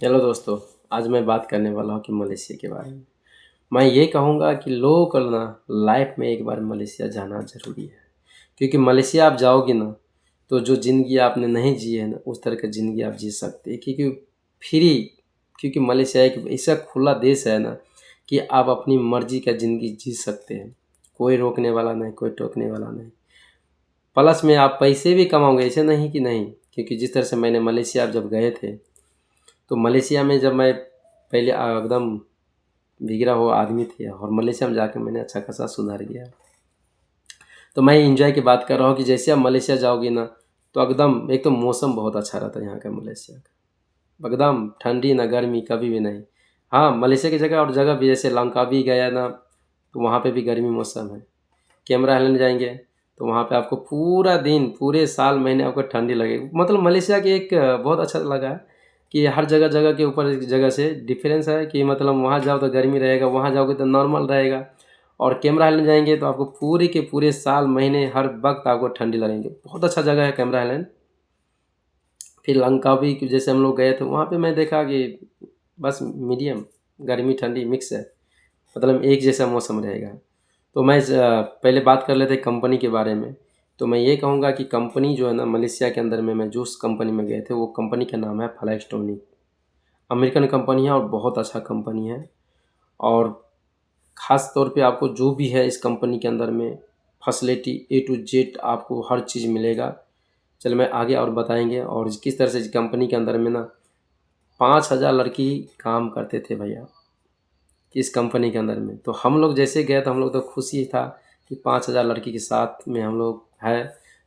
Hello दोस्तों। आज मैं बात करने वाला हूँ कि मलेशिया के बारे में। मैं ये कहूँगा कि लोगों को ना लाइफ में एक बार मलेशिया जाना ज़रूरी है। क्योंकि मलेशिया आप जाओगे ना, तो जो ज़िंदगी आपने नहीं जी है ना, उस तरह की ज़िंदगी आप जी सकते हैं। फ्री क्योंकि मलेशिया एक ऐसा खुला देश है ना कि आप अपनी मर्ज़ी का ज़िंदगी जी सकते हैं। कोई रोकने वाला नहीं, कोई टोकने वाला नहीं। प्लस में आप पैसे भी कमाओगे, ऐसे नहीं कि नहीं। क्योंकि जिस तरह से मैंने मलेशिया जब गए थे, तो मलेशिया में जब मैं पहले एकदम बिगड़ा हुआ आदमी थे, और मलेशिया में जाकर मैंने अच्छा खासा सुधर गया। तो मैं एंजॉय की बात कर रहा हूँ कि जैसे आप मलेशिया जाओगे ना, तो एकदम एक तो मौसम बहुत अच्छा रहता है यहाँ का, मलेशिया का एकदम ठंडी ना गर्मी कभी भी नहीं। हाँ, मलेशिया की जगह और जगह भी, जैसे लंकावी गया ना, तो वहाँ पे भी गर्मी मौसम है। कैमरा आइलैंड जाएंगे तो वहाँ पे आपको पूरा दिन, पूरे साल महीने आपको ठंडी लगेगी। मतलब मलेशिया की एक बहुत अच्छा लगा है कि हर जगह जगह के ऊपर एक जगह से डिफरेंस है कि मतलब वहाँ जाओ तो गर्मी रहेगा, वहाँ जाओगे तो नॉर्मल रहेगा। और कैमरा आइलैंड जाएंगे तो आपको पूरे के पूरे साल महीने हर वक्त आपको ठंडी लगेंगे। बहुत अच्छा जगह है कैमरा आइलैंड। फिर लंकावी की जैसे हम लोग गए थे, वहाँ पे मैं देखा कि बस मीडियम गर्मी ठंडी मिक्स है, मतलब एक जैसा मौसम रहेगा। तो पहले बात कर लेते हैं कंपनी के बारे में। तो मैं ये कहूँगा कि कंपनी जो है ना, मलेशिया के अंदर में मैं जिस कंपनी में गए थे, वो कंपनी का नाम है फ्लैक्सटोनी। अमेरिकन कंपनी है और बहुत अच्छा कंपनी है। और ख़ास तौर पे आपको जो भी है इस कंपनी के अंदर में फैसिलिटी ए टू जेड आपको हर चीज़ मिलेगा। चलो मैं आगे और बताएंगे। और किस तरह से इस कंपनी के अंदर में ना 5,000 लड़की काम करते थे भैया इस कंपनी के अंदर में। तो हम लोग जैसे गए तो हम लोग तो खुशी था कि 5,000 लड़की के साथ में हम लोग है।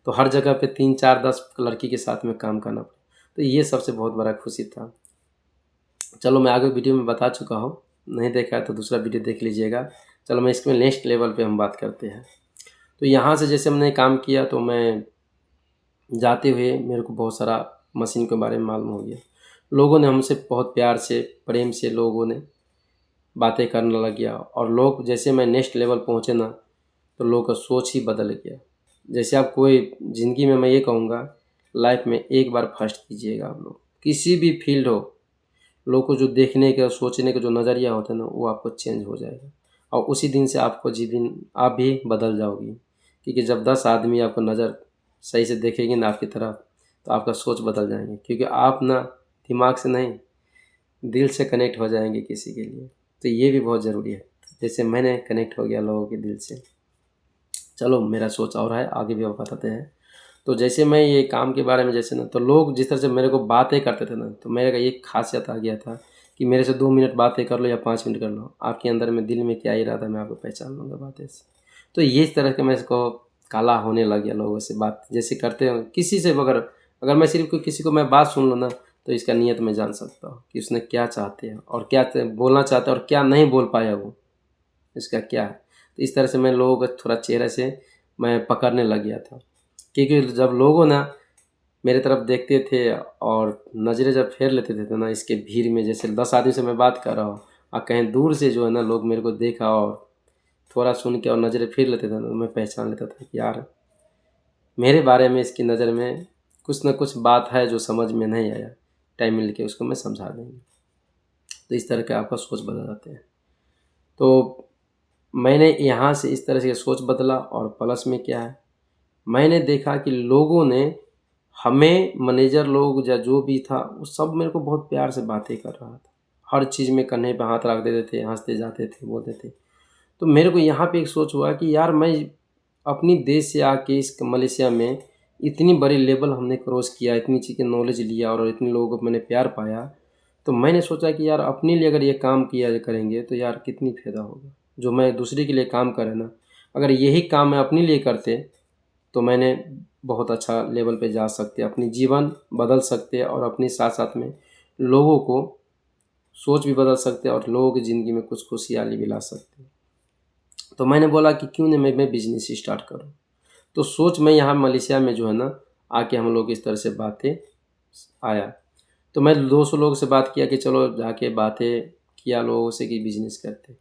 तो हर जगह पे 3 4 10 लड़की के साथ में काम करना पड़ा, तो ये सबसे बहुत बड़ा खुशी था। चलो मैं आगे वीडियो में बता चुका हूँ, नहीं देखा है तो दूसरा वीडियो देख लीजिएगा। चलो मैं इसमें नेक्स्ट लेवल पे हम बात करते हैं। तो यहाँ से जैसे हमने काम किया, तो मैं जाते हुए मेरे को बहुत सारा मशीन के बारे में मालूम हो गया। लोगों ने हमसे बहुत प्यार से, प्रेम से लोगों ने बातें करने लग गया। और लोग जैसे मैं नेक्स्ट लेवल पहुँचे ना, तो लोगों का सोच ही बदल गया। जैसे आप कोई ज़िंदगी में, मैं ये कहूँगा, लाइफ में एक बार फर्स्ट कीजिएगा। आप लोग किसी भी फील्ड हो, लोग को जो देखने का, सोचने का जो नज़रिया होता है ना, वो आपको चेंज हो जाएगा। और उसी दिन से आपको जीवन आप भी बदल जाओगी। क्योंकि जब 10 आदमी आपको नज़र सही से देखेंगे ना आपकी तरफ, तो आपका सोच बदल जाएंगे। क्योंकि आप ना दिमाग से नहीं, दिल से कनेक्ट हो जाएंगे किसी के लिए। तो ये भी बहुत ज़रूरी है, जैसे मैंने कनेक्ट हो गया लोगों के दिल से। चलो मेरा सोच और है, आगे भी आप बताते हैं। तो जैसे मैं ये काम के बारे में, जैसे ना, तो लोग जिस तरह से मेरे को बातें करते थे ना, तो मेरे का एक खासियत आ गया था कि मेरे से 2 मिनट बातें कर लो या 5 मिनट कर लो, आपके अंदर में दिल में क्या इरादा है मैं आपको पहचान लूँगा बातें से। तो ये इस तरह के मैं इसको काला होने लग गया लोगों से बात जैसे करते हो किसी से। अगर अगर मैं सिर्फ किसी को मैं बात सुन लूँ ना, तो इसका नीयत मैं जान सकता हूँ कि उसने क्या चाहते हैं और क्या बोलना चाहते हैं और क्या नहीं बोल पाया वो, इसका क्या है। तो इस तरह से मैं लोगों को थोड़ा चेहरे से मैं पकड़ने लग गया था। क्योंकि जब लोगों ना मेरे तरफ देखते थे और नज़रें जब फेर लेते थे तो ना, इसके भीड़ में जैसे 10 आदमी से मैं बात कर रहा हूँ, और कहीं दूर से जो है ना लोग मेरे को देखा और थोड़ा सुन के और नज़रें फेर लेते थे ना, तो मैं पहचान लेता था कि यार मेरे बारे में इसकी नज़र में कुछ ना कुछ बात है जो समझ में नहीं आया। टाइम मिल के उसको मैं समझा देंगे। तो इस तरह के आपका सोच बदल जाते हैं। तो मैंने यहाँ से इस तरह से सोच बदला। और प्लस में क्या है, मैंने देखा कि लोगों ने हमें, मैनेजर लोग या जो भी था, वो सब मेरे को बहुत प्यार से बातें कर रहा था। हर चीज़ में कंधे पे हाथ रख देते थे, हंसते जाते थे, बोलते थे। तो मेरे को यहाँ पे एक सोच हुआ कि यार मैं अपनी देश से आके इस मलेशिया में इतनी बड़ी लेवल हमने क्रॉस किया, इतनी चीज़ें नॉलेज लिया और इतने लोगों को मैंने प्यार पाया। तो मैंने सोचा कि यार अपने लिए अगर ये काम किया करेंगे तो यार कितनी फ़ायदा होगा। जो मैं दूसरे के लिए काम करे ना, अगर यही काम मैं अपने लिए करते, तो मैंने बहुत अच्छा लेवल पे जा सकते, अपनी जीवन बदल सकते और अपने साथ साथ में लोगों को सोच भी बदल सकते और लोगों की ज़िंदगी में कुछ खुशहाली भी ला सकते। तो मैंने बोला कि क्यों नहीं मैं बिज़नेस स्टार्ट करूं। तो सोच मैं यहाँ मलेशिया में जो है ना आके हम लोग इस तरह से बातें आया। तो मैं 200 लोगों से बात किया कि चलो जाके बातें किया लोगों से कि बिज़नेस करते।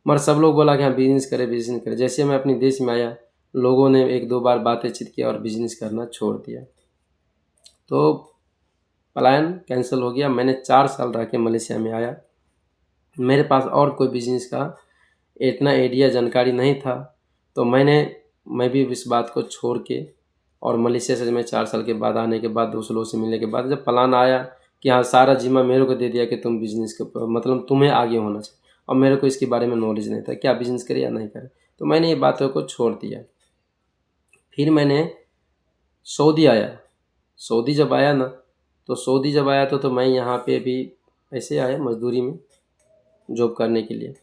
मगर सब लोग बोला कि हाँ बिज़नेस करें, बिज़नेस करें। जैसे मैं अपने देश में आया, लोगों ने 1 2 बार बातचीत किया और बिज़नेस करना छोड़ दिया। तो प्लान कैंसिल हो गया। मैंने 4 साल रह के मलेशिया में आया। मेरे पास और कोई बिज़नेस का इतना आइडिया जानकारी नहीं था, तो मैं भी इस बात को छोड़ के और मलेशिया से मैं 4 साल के बाद आने के बाद दोस्त लोगों से मिलने के बाद जब प्लान आया कि हाँ, सारा ज़िम्मा मेरे को दे दिया कि तुम बिज़नेस के मतलब तुम्हें आगे होना चाहिए, और मेरे को इसके बारे में नॉलेज नहीं था क्या बिज़नेस करे या नहीं करे, तो मैंने ये बातों को छोड़ दिया। फिर मैंने सऊदी आया। सऊदी जब आया ना, तो सऊदी जब आया तो मैं यहाँ पे भी ऐसे आया मज़दूरी में जॉब करने के लिए।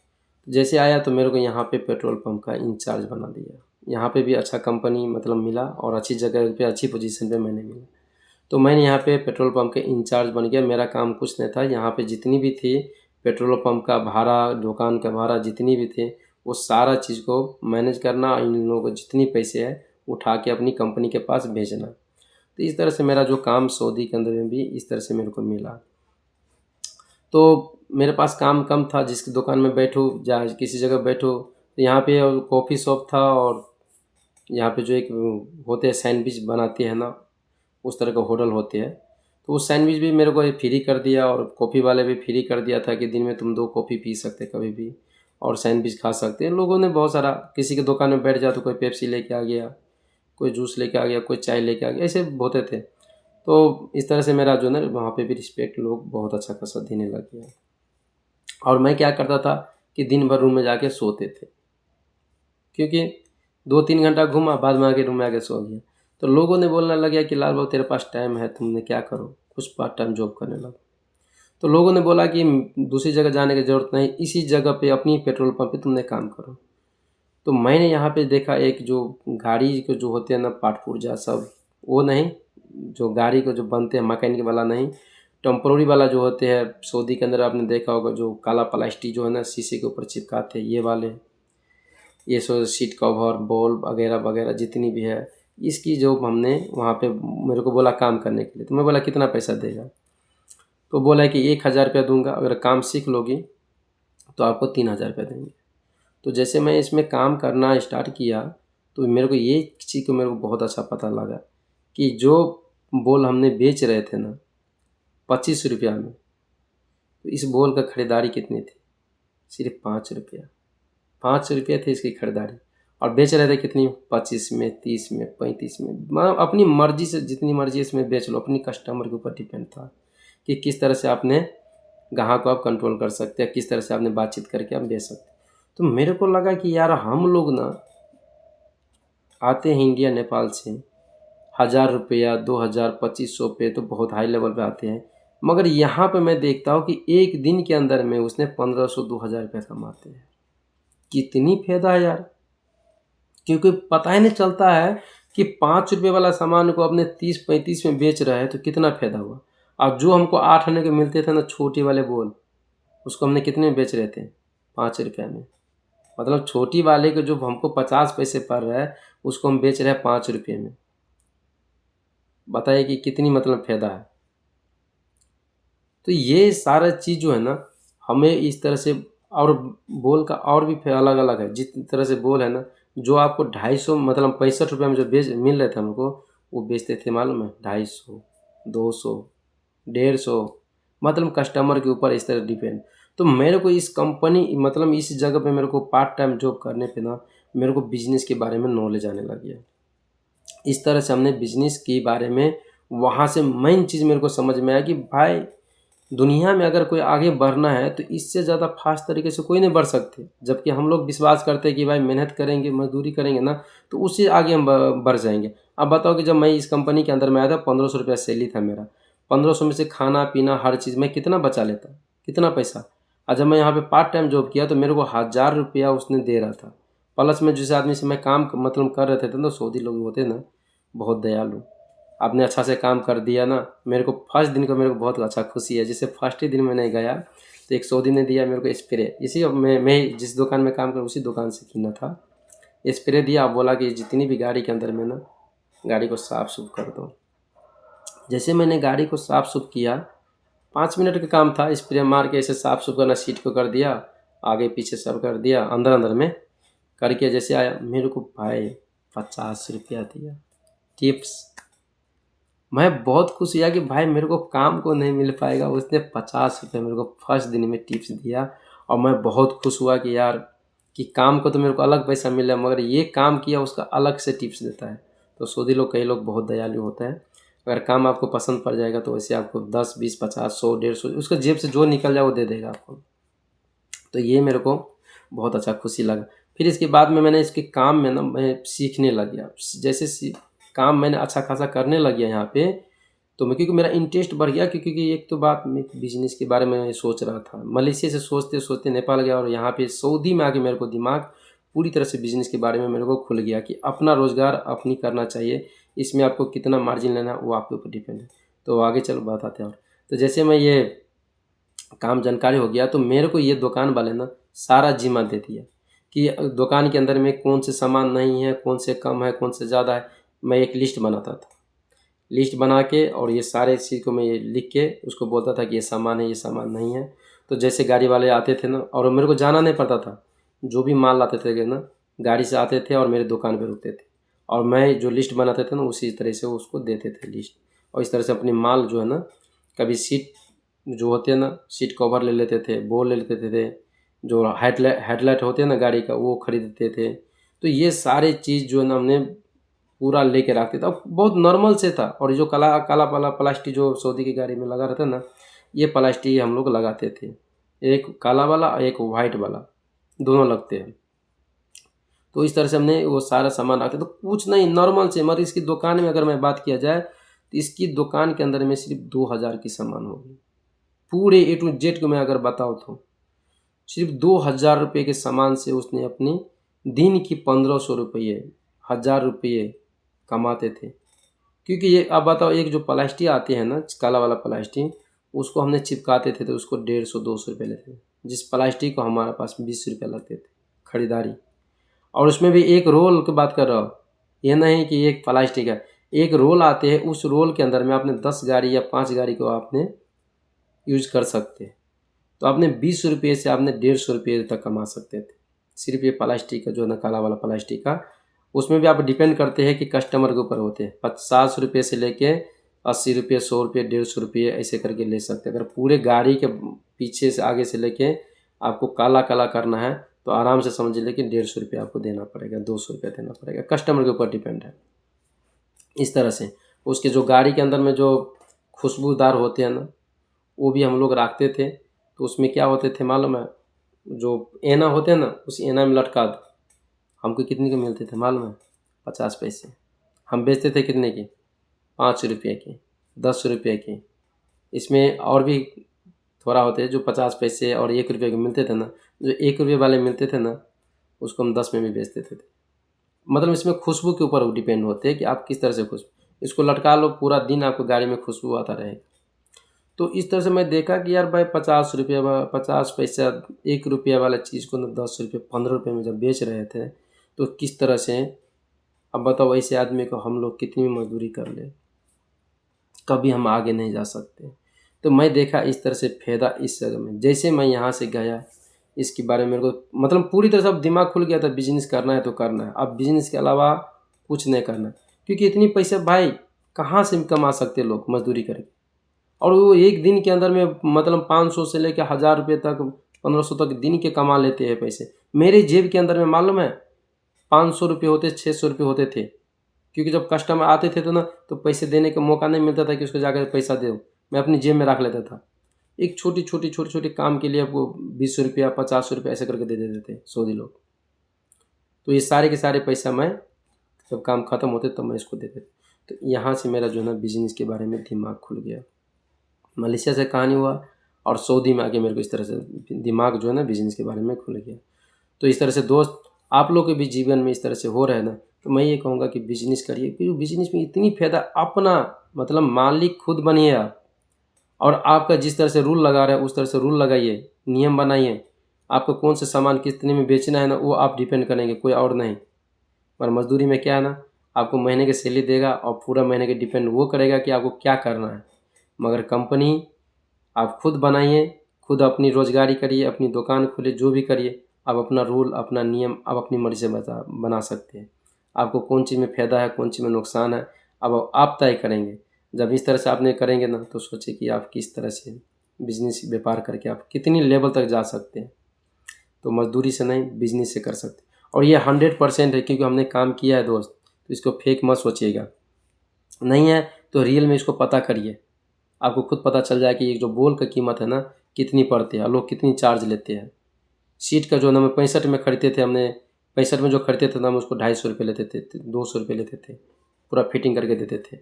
जैसे आया तो मेरे को यहाँ पे पेट्रोल पंप का इंचार्ज बना दिया। यहाँ पे भी अच्छा कंपनी मतलब मिला और अच्छी जगह पे अच्छी पोजीशन पे मैंने मिला, तो मैंने यहाँ पे पेट्रोल पंप के इंचार्ज बन गया। मेरा काम कुछ नहीं था, यहाँ पे जितनी भी थी पेट्रोल पंप का भाड़ा, दुकान का भाड़ा जितनी भी थे, वो सारा चीज़ को मैनेज करना, इन लोगों को जितनी पैसे है उठा के अपनी कंपनी के पास भेजना। तो इस तरह से मेरा जो काम सऊदी के अंदर में भी इस तरह से मेरे को मिला। तो मेरे पास काम कम था, जिसकी दुकान में बैठूँ या किसी जगह बैठूँ, तो यहाँ पे कॉफ़ी शॉप था और यहाँ पे जो एक होते हैं सैंडविच बनाते हैं ना, उस तरह का होटल होते हैं, तो वो सैंडविच भी मेरे को फ्री कर दिया और कॉफ़ी वाले भी फ्री कर दिया था कि दिन में तुम 2 कॉफ़ी पी सकते कभी भी और सैंडविच खा सकते हैं। लोगों ने बहुत सारा, किसी की दुकान में बैठ जाओ तो कोई पेप्सी लेके आ गया, कोई जूस लेके आ गया, कोई चाय लेके आ गया, ऐसे होते थे। तो इस तरह से मेरा जो है ना वहाँ पे भी रिस्पेक्ट लोग बहुत अच्छा खासा देने लग गया। और मैं क्या करता था कि दिन भर रूम में जाके सोते थे, क्योंकि 2-3 घंटा घूमा, बाद में आके रूम में आके सो गया। तो लोगों ने बोलने लग गया कि लाल बाबू तेरे पास टाइम है, तुमने क्या करो, कुछ पार्ट टाइम जॉब करने लगो। तो लोगों ने बोला कि दूसरी जगह जाने की ज़रूरत नहीं, इसी जगह पे अपनी पेट्रोल पंप पे तुमने काम करो। तो मैंने यहाँ पे देखा एक जो गाड़ी के जो होते हैं ना पार्ट पुर्जा सब, वो नहीं, जो गाड़ी को जो बनते हैं मैकेनिक वाला नहीं, टेम्पोररी वाला जो होते हैं सऊदी के अंदर आपने देखा होगा, जो काला प्लास्टिक जो है ना शीशे के ऊपर चिपकाते हैं, ये वाले, ये सो सीट कवर बॉल वगैरह वगैरह जितनी भी है, इसकी जो हमने वहाँ पे मेरे को बोला काम करने के लिए। तो मैं बोला कितना पैसा देगा, तो बोला कि 1,000 रुपया दूंगा, अगर काम सीख लोगी तो आपको 3,000 रुपया देंगे। तो जैसे मैं इसमें काम करना स्टार्ट किया, तो मेरे को ये चीज़ को मेरे को बहुत अच्छा पता लगा कि जो बॉल हमने बेच रहे थे ना 25 रुपया में, तो इस बॉल का खरीदारी कितनी थी, सिर्फ 5 रुपया। 5 रुपये थे इसकी खरीदारी, और बेच रहे थे कितनी, 25 में, 30 में, 35 में, मतलब अपनी मर्जी से जितनी मर्जी इसमें बेच लो, अपनी कस्टमर के ऊपर डिपेंड था कि किस तरह से आपने ग्राहक को आप कंट्रोल कर सकते हैं, किस तरह से आपने बातचीत करके आप बेच सकते। तो मेरे को लगा कि यार हम लोग ना आते हैं इंडिया नेपाल से 1,000 रुपया, 2,000, 2500 पे तो बहुत हाई लेवल पे आते हैं, मगर यहाँ पे मैं देखता हूँ कि एक दिन के अंदर में उसने 1,500, 2,000 रुपया कमाते हैं। कितनी फायदा है यार, क्योंकि पता ही नहीं चलता है कि 5 रुपये वाला सामान को अपने 30-35 में बेच रहा है तो कितना फायदा हुआ। अब जो हमको 8 आने के मिलते थे ना छोटी वाले बॉल, उसको हमने कितने में बेच रहे थे, 5 रुपये में। मतलब छोटी वाले को जो हमको 50 पैसे पड़ रहा है, उसको हम बेच रहे हैं 5 रुपये में। बताइए कि कितनी मतलब फायदा है। तो ये सारा चीज़ जो है ना हमें इस तरह से, और बॉल का और भी अलग अलग है। जिस तरह से बॉल है ना, जो आपको 250 मतलब 65 रुपये में जो बेच मिल रहे थे हमको, वो बेचते थे मालूम है 250, 200, 150, मतलब कस्टमर के ऊपर इस तरह डिपेंड। तो मेरे को इस कंपनी मतलब इस जगह पे मेरे को पार्ट टाइम जॉब करने पे ना मेरे को बिजनेस के बारे में नॉलेज आने लग गया। इस तरह से हमने बिजनेस के बारे में, वहाँ से मेन चीज़ मेरे को समझ में आया कि भाई दुनिया में अगर कोई आगे बढ़ना है तो इससे ज़्यादा फास्ट तरीके से कोई नहीं बढ़ सकते। जबकि हम लोग विश्वास करते हैं कि भाई मेहनत करेंगे, मजदूरी करेंगे ना, तो उससे आगे हम बढ़ जाएंगे। अब बताओ कि जब मैं इस कंपनी के अंदर में आया था 1,500 रुपया सैलरी था मेरा, 1,500 में से खाना पीना हर चीज़ में कितना बचा लेता, कितना पैसा। और जब मैं यहाँ पे पार्ट टाइम जॉब किया तो मेरे को 1,000 रुपया उसने दे रहा था, प्लस में जिस आदमी से मैं काम मतलब कर रहे थे तो सऊदी लोग होते ना बहुत दयालु, आपने अच्छा से काम कर दिया ना। मेरे को फर्स्ट दिन को मेरे को बहुत अच्छा खुशी है, जैसे फर्स्ट ही दिन मैंने गया तो एक सऊदी ने दिया मेरे को स्प्रे, इसी अब मैं जिस दुकान में काम कर उसी दुकान से किना था। स्प्रे दिया, बोला कि जितनी भी गाड़ी के अंदर में ना गाड़ी को साफ़ सुफ कर दो। जैसे मैंने गाड़ी को साफ़ सुफ किया, 5 मिनट का काम था, स्प्रे मार के ऐसे साफ़ सुफ करना, सीट को कर दिया, आगे पीछे सब कर दिया, अंदर अंदर में करके जैसे आया, मेरे को भाई 50 रुपया दिया टिप्स। मैं बहुत खुश हुआ कि भाई मेरे को काम को नहीं मिल पाएगा, उसने 50 रुपये मेरे को फर्स्ट दिन में टिप्स दिया। और मैं बहुत खुश हुआ कि यार कि काम को तो मेरे को अलग पैसा मिला, मगर ये काम किया उसका अलग से टिप्स देता है। तो सऊदी लोग, कई लोग बहुत दयालु होते हैं। अगर काम आपको पसंद पड़ जाएगा तो वैसे आपको 10 20 50 100 150 उसका जेब से जो निकल जाए वो दे देगा आपको। तो ये मेरे को बहुत अच्छा खुशी लगा। फिर इसके बाद में मैंने इसके काम में ना मैं सीखने लग गया। जैसे काम मैंने अच्छा खासा करने लग गया यहाँ पे, तो मैं, क्योंकि मेरा इंटरेस्ट बढ़ गया, क्योंकि एक तो बात मैं बिजनेस के बारे में सोच रहा था। मलेशिया से सोचते सोचते नेपाल गया, और यहाँ पे सऊदी में आके मेरे को दिमाग पूरी तरह से बिजनेस के बारे में मेरे को खुल गया कि अपना रोज़गार अपनी करना चाहिए। इसमें आपको कितना मार्जिन लेना है वो आपके ऊपर डिपेंड है। तो आगे चलो बताते हैं। और तो जैसे मैं ये काम जानकारी हो गया, तो मेरे को ये दुकान वाले ना सारा जिम्मा दे दिया कि दुकान के अंदर में कौन से सामान नहीं है, कौन से कम है, कौन से ज़्यादा है। मैं एक लिस्ट बनाता था, लिस्ट बना के, और ये सारे चीज़ को मैं ये लिख के उसको बोलता था कि ये सामान है, ये सामान नहीं है। तो जैसे गाड़ी वाले आते थे ना, और मेरे को जाना नहीं पड़ता था, जो भी माल लाते थे ना गाड़ी से आते थे और मेरे दुकान पे रुकते थे, और मैं जो लिस्ट बनाते थे ना उसी तरह से उसको देते थे लिस्ट। और इस तरह से अपनी माल जो है ना, कभी सीट जो होते हैं ना, सीट कवर ले लेते थे, बोर्ड ले लेते थे, जो हेडलाइट होते हैं ना गाड़ी का, वो खरीदते थे। तो ये सारे चीज़ जो है ना हमने पूरा लेके रखते थे। अब बहुत नॉर्मल से था। और जो काला काला वाला प्लास्टिक जो सऊदी की गाड़ी में लगा रहता है ना, ये प्लास्टिक हम लोग लगाते थे। एक काला वाला और एक वाइट वाला, दोनों लगते हैं। तो इस तरह से हमने वो सारा सामान रखते, तो कुछ नहीं, नॉर्मल से। मतलब इसकी दुकान में अगर मैं बात किया जाए तो इसकी दुकान के अंदर में सिर्फ 2000 की सामान होगी। पूरे ए टू जेड को मैं अगर बताऊँ तो सिर्फ 2000 रुपये के सामान से उसने अपनी दिन की 1500 रुपये, 1000 रुपये कमाते थे। क्योंकि ये अब बताओ, एक जो प्लास्टिक आते हैं ना, काला वाला प्लास्टिक, उसको हमने चिपकाते थे तो उसको 150-200 रुपये लेते थे। जिस प्लास्टिक को हमारे पास 20 रुपये लगते थे खरीदारी। और उसमें भी एक रोल की बात कर रहा हूँ, ये नहीं कि एक प्लास्टिक है, एक रोल आते हैं। उस रोल के अंदर में आपने 10 गाड़ी या 5 गाड़ी को आपने यूज कर सकते हैं। तो आपने 20 रुपये से आपने 150 रुपये तक कमा सकते थे, सिर्फ ये प्लास्टिक का जो है ना, काला वाला प्लास्टिक का। उसमें भी आप डिपेंड करते हैं कि कस्टमर के ऊपर होते हैं। 50 रुपये से लेके 80 रुपये, 100 रुपये, 150 रुपये ऐसे करके ले सकते हैं। अगर पूरे गाड़ी के पीछे से आगे से लेके आपको काला काला करना है तो आराम से समझ लीजिए कि 150 रुपये आपको देना पड़ेगा, 200 रुपये देना पड़ेगा, कस्टमर के ऊपर डिपेंड है। इस तरह से उसके जो गाड़ी के अंदर में जो खुशबूदार होते हैं ना, वो भी हम लोग रखते थे। तो उसमें क्या होते थे मालूम है, जो एना होते हैं ना, उस एना में लटका दो। हमको कितने के मिलते थे मालूम है? 50 पैसे। हम बेचते थे कितने की? 5 रुपये की, 10 रुपये की। इसमें और भी थोड़ा होते हैं जो 50 पैसे और 1 रुपये के मिलते थे ना। जो 1 रुपये वाले मिलते थे ना, उसको हम 10 में भी बेचते थे। मतलब इसमें खुशबू के ऊपर डिपेंड होते हैं कि आप किस तरह से खुशबू, इसको लटका लो, पूरा दिन आपको गाड़ी में खुशबू आता रहेगा। तो इस तरह से मैं देखा कि यार भाई 50 रुपये 50 पैसा 1 रुपया वाला चीज़ को ना 10 रुपये 15 रुपये में जब बेच रहे थे, तो किस तरह से, अब बताओ ऐसे आदमी को हम लोग कितनी मजदूरी कर ले, कभी हम आगे नहीं जा सकते। तो मैं देखा इस तरह से फ़ायदा इस जगह में। जैसे मैं यहाँ से गया, इसके बारे में मेरे को मतलब पूरी तरह से अब दिमाग खुल गया था, बिजनेस करना है तो करना है, अब बिजनेस के अलावा कुछ नहीं करना है। क्योंकि इतनी पैसे भाई कहाँ से कमा सकते लोग मजदूरी करके। और वो एक दिन के अंदर में मतलब 500 से लेकर 1000 रुपये तक, 1500 तक दिन के कमा लेते हैं पैसे। मेरे जेब के अंदर में मालूम है 500 रुपये होते, 600 रुपये होते थे। क्योंकि जब कस्टमर आते थे तो ना, तो पैसे देने का मौका नहीं मिलता था कि उसको जाकर पैसा दो, मैं अपनी जेब में रख लेता था। एक छोटी छोटी काम के लिए आपको 20 रुपया 50 रुपये ऐसे करके दे देते थे सऊदी लोग। तो ये सारे के सारे पैसा मैं जब काम ख़त्म होते तो मैं इसको देते थे। तो यहाँ से मेरा जो है ना बिजनेस के बारे में दिमाग खुल गया। मलेशिया से कहानी हुआ, और सऊदी में आके मेरे को इस तरह से दिमाग जो है ना बिजनेस के बारे में खुल गया। तो इस तरह से दोस्त, आप लोग के भी जीवन में इस तरह से हो रहे हैं ना, तो मैं ये कहूँगा कि बिजनेस करिए। क्योंकि बिजनेस में इतनी फ़ायदा, अपना मतलब मालिक खुद बनिए आप। और आपका जिस तरह से रूल लगा रहे हैं उस तरह से रूल लगाइए, नियम बनाइए। आपको कौन से सामान कितने में बेचना है ना, वो आप डिपेंड करेंगे, कोई और नहीं। पर मजदूरी में क्या है ना, आपको महीने की सैलरी देगा और पूरा महीने के डिपेंड वो करेगा कि आपको क्या करना है। मगर कंपनी आप खुद बनाइए, खुद अपनी रोजगारी करिए, अपनी दुकान खोलिए, जो भी करिए, आप अपना रूल अपना नियम आप अपनी मर्ज़ी से बना सकते हैं। आपको कौन चीज़ में फ़ायदा है, कौन चीज़ में नुकसान है, अब आप तय करेंगे। जब इस तरह से आपने करेंगे ना तो सोचिए कि आप किस तरह से बिजनेस व्यापार करके आप कितनी लेवल तक जा सकते हैं। तो मजदूरी से नहीं, बिजनेस से कर सकते हैं। और ये 100% है, क्योंकि हमने काम किया है दोस्त, तो इसको फेक मत सोचिएगा। नहीं है तो रियल में इसको पता करिए, आपको खुद पता चल जाए कि ये जो बॉल की कीमत है ना कितनी पड़ती है, लोग कितनी चार्ज लेते हैं। सीट का जो ना, हम 65 में खरीदते थे, हमने 65 में जो खरीदते थे ना, हम उसको 250 लेते थे, 200 लेते थे, पूरा फिटिंग करके देते थे।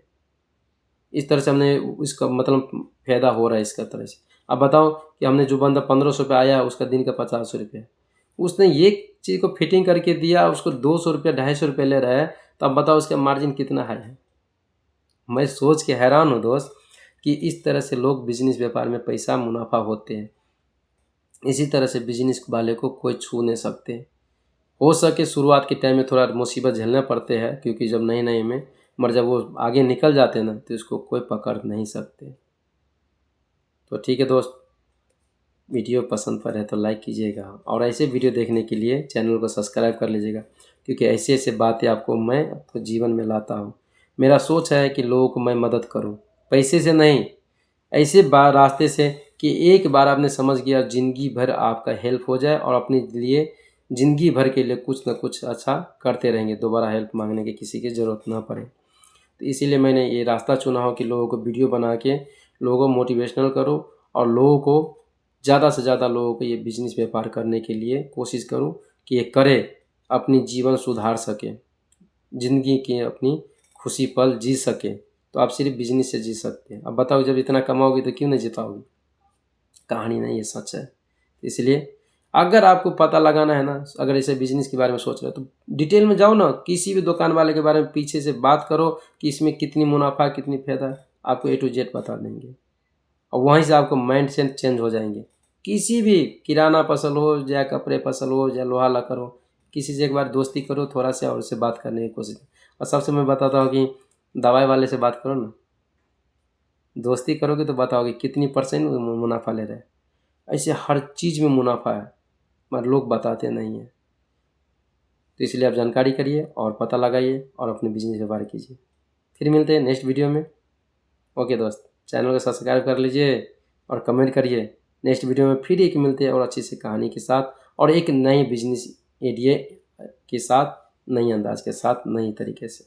इस तरह से हमने इसका मतलब फ़ायदा हो रहा है इसका तरह से। अब बताओ कि हमने जो बंदा 1500 आया है उसका दिन का 50 रुपये, उसने ये चीज़ को फिटिंग करके दिया, उसको 200 रुपये 250 ले रहा है, तो अब बताओ उसका मार्जिन कितना हाई है। मैं सोच के हैरान हूँ दोस्त कि इस तरह से लोग बिजनेस व्यापार में पैसा मुनाफा होते हैं। इसी तरह से बिजनेस वाले को कोई छू नहीं सकते। हो सके शुरुआत के टाइम में थोड़ा मुसीबत झेलना पड़ते हैं, क्योंकि जब नए नए में, मगर जब वो आगे निकल जाते हैं ना तो इसको कोई पकड़ नहीं सकते। तो ठीक है दोस्त, वीडियो पसंद पड़े तो लाइक कीजिएगा, और ऐसे वीडियो देखने के लिए चैनल को सब्सक्राइब कर लीजिएगा, क्योंकि ऐसे ऐसे बातें मैं आपको जीवन में लाता हूँ। मेरा सोच है कि लोगों को मैं मदद करूँ, पैसे से नहीं, ऐसे रास्ते से कि एक बार आपने समझ गया, ज़िंदगी भर आपका हेल्प हो जाए, और अपने लिए ज़िंदगी भर के लिए कुछ ना कुछ अच्छा करते रहेंगे, दोबारा हेल्प मांगने की किसी की ज़रूरत ना पड़े। तो इसीलिए मैंने ये रास्ता चुना हो कि लोगों को वीडियो बना के लोगों को मोटिवेशनल करूँ, और लोगों को ज़्यादा से ज़्यादा लोगों को ये बिजनेस व्यापार करने के लिए कोशिश करूँ कि ये करे, अपनी जीवन सुधार सके, ज़िंदगी की अपनी खुशी पल जी सके। तो आप सिर्फ बिजनेस से जी सकते हैं। अब बताओ, जब इतना कमाओगे तो क्यों नहीं जी पाओगे? कहानी नहीं, ये सच है। इसलिए अगर आपको पता लगाना है ना, अगर ऐसे बिजनेस के बारे में सोच रहे हो, तो डिटेल में जाओ ना, किसी भी दुकान वाले के बारे में पीछे से बात करो कि इसमें कितनी मुनाफा कितनी फायदा है, आपको A to Z बता देंगे, और वहीं से आपको माइंड सेट चेंज हो जाएंगे। किसी भी किराना फसल हो, या कपड़े फसल हो, या लोहा लकर हो, किसी से एक बार दोस्ती करो थोड़ा सा, और उससे बात करने की कोशिश। और सबसे मैं बताता हूँ कि दवाई वाले से बात करो ना, दोस्ती करोगे तो बताओगे कितनी % मुनाफा ले रहे हैं। ऐसे हर चीज़ में मुनाफा है, मगर लोग बताते नहीं हैं। तो इसलिए आप जानकारी करिए और पता लगाइए और अपने बिजनेस व्यापार कीजिए। फिर मिलते हैं नेक्स्ट वीडियो में। ओके दोस्त, चैनल को सब्सक्राइब कर लीजिए और कमेंट करिए। नेक्स्ट वीडियो में फिर एक मिलते हैं और अच्छी सी कहानी के साथ, और एक नई बिजनेस आइडिया के साथ, नई अंदाज के साथ, नई तरीके से।